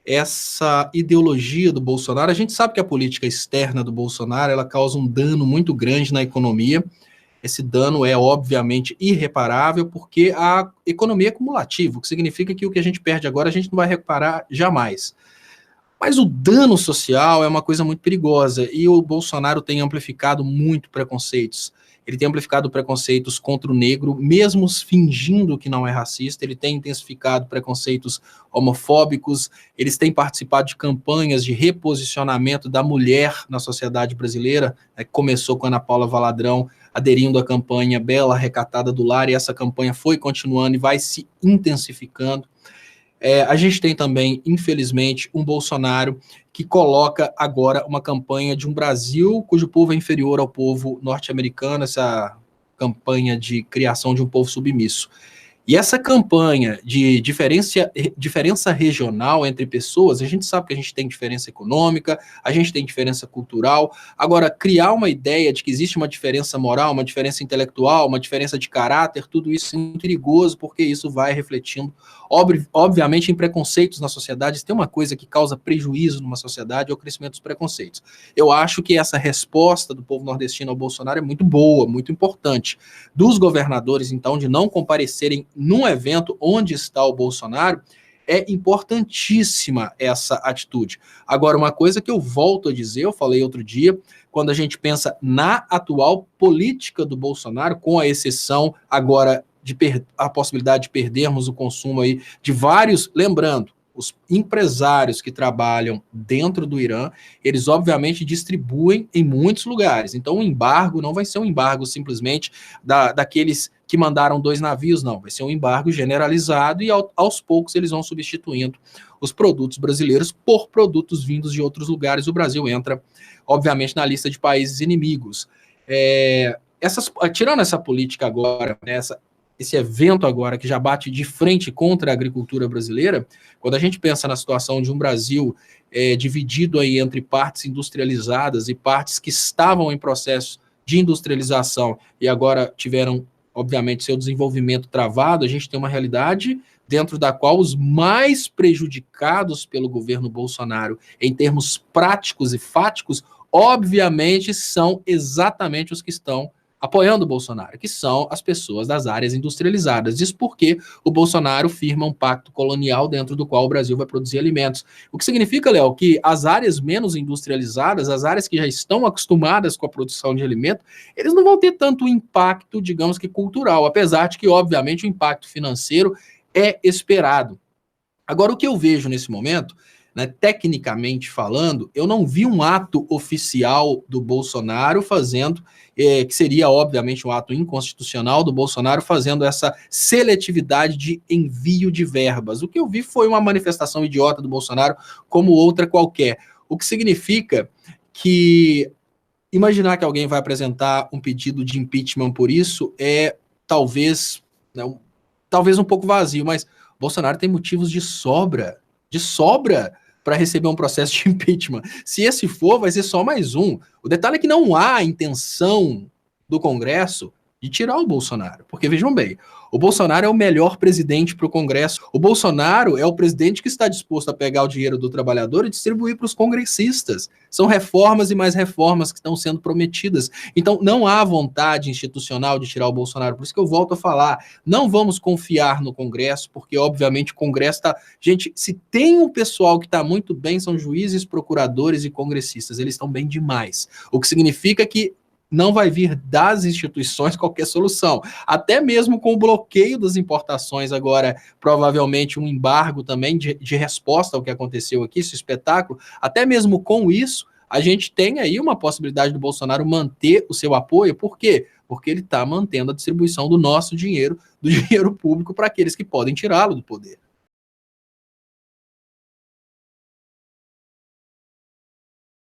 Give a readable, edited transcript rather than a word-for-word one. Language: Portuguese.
essa ideologia do Bolsonaro. A gente sabe que a política externa do Bolsonaro ela causa um dano muito grande na economia. Esse dano é, obviamente, irreparável, porque a economia é cumulativa, o que significa que o que a gente perde agora a gente não vai recuperar jamais. Mas o dano social é uma coisa muito perigosa, e o Bolsonaro tem amplificado muito preconceitos. Ele tem amplificado preconceitos contra o negro, mesmo fingindo que não é racista. Ele tem intensificado preconceitos homofóbicos. Eles têm participado de campanhas de reposicionamento da mulher na sociedade brasileira. Começou com a Ana Paula Valadrão aderindo à campanha Bela Recatada do Lar, e essa campanha foi continuando e vai se intensificando. A gente tem também, infelizmente, um Bolsonaro que coloca agora uma campanha de um Brasil cujo povo é inferior ao povo norte-americano, essa campanha de criação de um povo submisso. E essa campanha de diferença regional entre pessoas, a gente sabe que a gente tem diferença econômica, a gente tem diferença cultural. Agora, criar uma ideia de que existe uma diferença moral, uma diferença intelectual, uma diferença de caráter, tudo isso é muito perigoso, porque isso vai refletindo, obviamente, em preconceitos na sociedade. Se tem uma coisa que causa prejuízo numa sociedade, é o crescimento dos preconceitos. Eu acho que essa resposta do povo nordestino ao Bolsonaro é muito boa, muito importante. Dos governadores, então, de não comparecerem num evento onde está o Bolsonaro, é importantíssima essa atitude. Agora, uma coisa que eu volto a dizer, eu falei outro dia, quando a gente pensa na atual política do Bolsonaro, com a exceção agora de a possibilidade de perdermos o consumo aí de vários, lembrando, os empresários que trabalham dentro do Irã, eles obviamente distribuem em muitos lugares. Então o embargo não vai ser um embargo simplesmente daqueles que mandaram 2 navios, não. Vai ser um embargo generalizado e aos poucos eles vão substituindo os produtos brasileiros por produtos vindos de outros lugares. O Brasil entra, obviamente, na lista de países inimigos. Tirando essa política agora, né, esse evento agora que já bate de frente contra a agricultura brasileira, quando a gente pensa na situação de um Brasil dividido aí entre partes industrializadas e partes que estavam em processo de industrialização e agora tiveram, obviamente, seu desenvolvimento travado, a gente tem uma realidade dentro da qual os mais prejudicados pelo governo Bolsonaro, em termos práticos e fáticos, obviamente são exatamente os que estão apoiando o Bolsonaro, que são as pessoas das áreas industrializadas. Isso porque o Bolsonaro firma um pacto colonial dentro do qual o Brasil vai produzir alimentos. O que significa, Léo, que as áreas menos industrializadas, as áreas que já estão acostumadas com a produção de alimento, eles não vão ter tanto impacto, digamos que cultural, apesar de que, obviamente, o impacto financeiro é esperado. Agora, o que eu vejo nesse momento, né, tecnicamente falando, eu não vi um ato oficial do Bolsonaro fazendo, que seria obviamente um ato inconstitucional do Bolsonaro fazendo essa seletividade de envio de verbas. O que eu vi foi uma manifestação idiota do Bolsonaro como outra qualquer, o que significa que imaginar que alguém vai apresentar um pedido de impeachment por isso é talvez, né, talvez um pouco vazio, mas Bolsonaro tem motivos de sobra para receber um processo de impeachment. Se esse for, vai ser só mais um. O detalhe é que não há intenção do Congresso de tirar o Bolsonaro. Porque, vejam bem, o Bolsonaro é o melhor presidente para o Congresso. O Bolsonaro é o presidente que está disposto a pegar o dinheiro do trabalhador e distribuir para os congressistas. São reformas e mais reformas que estão sendo prometidas. Então, não há vontade institucional de tirar o Bolsonaro. Por isso que eu volto a falar, não vamos confiar no Congresso, porque, obviamente, o Congresso está... Gente, se tem um pessoal que está muito bem, são juízes, procuradores e congressistas. Eles estão bem demais. O que significa que não vai vir das instituições qualquer solução. Até mesmo com o bloqueio das importações agora, provavelmente um embargo também de resposta ao que aconteceu aqui, esse espetáculo, até mesmo com isso, a gente tem aí uma possibilidade do Bolsonaro manter o seu apoio. Por quê? Porque ele está mantendo a distribuição do nosso dinheiro, do dinheiro público, para aqueles que podem tirá-lo do poder.